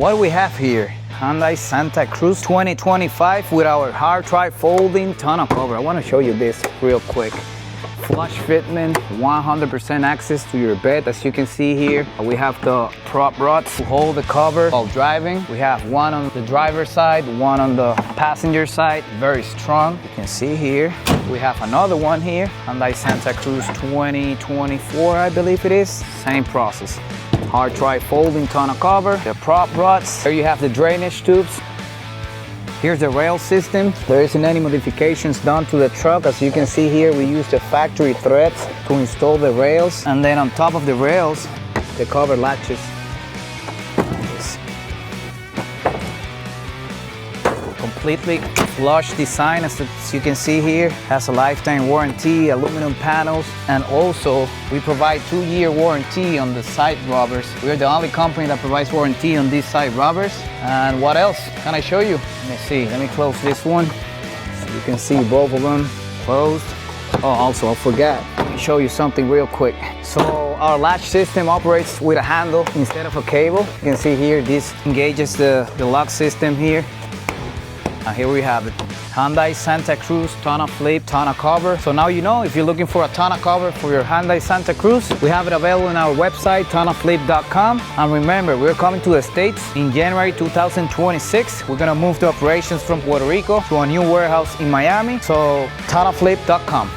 What do we have here? Hyundai Santa Cruz 2025 with our hard drive folding tonneau cover. I want to show you this real quick. Flush fitment, 100% access to your bed. As you can see here, we have the prop rods to hold the cover while driving. We have one on the driver's side, one on the passenger side, very strong. You can see here. We have another one here, Hyundai Santa Cruz 2024, I believe it is. Same process. Hard drive folding tonneau cover, the prop rods. There you have the drainage tubes. Here's the rail system. There isn't any modifications done to the truck. As you can see here, we use the factory threads to install the rails. And then on top of the rails, the cover latches. Completely flush design, as you can see here. Has a lifetime warranty, aluminum panels, and also we provide 2-year warranty on the side rubbers. We're the only company that provides warranty on these side rubbers. And what else can I show you? Let me see, let me close this one. So you can see both of them closed. Oh, also I forgot, let me show you something real quick. So our latch system operates with a handle instead of a cable. You can see here, this engages the lock system here. And here we have it. Hyundai Santa Cruz TonnoFlip tonneau cover. So now you know, if you're looking for a tonneau cover for your Hyundai Santa Cruz, we have it available on our website, TonnoFlip.com. And remember, we're coming to the States in January 2026. We're gonna move the operations from Puerto Rico to a new warehouse in Miami. So TonnoFlip.com.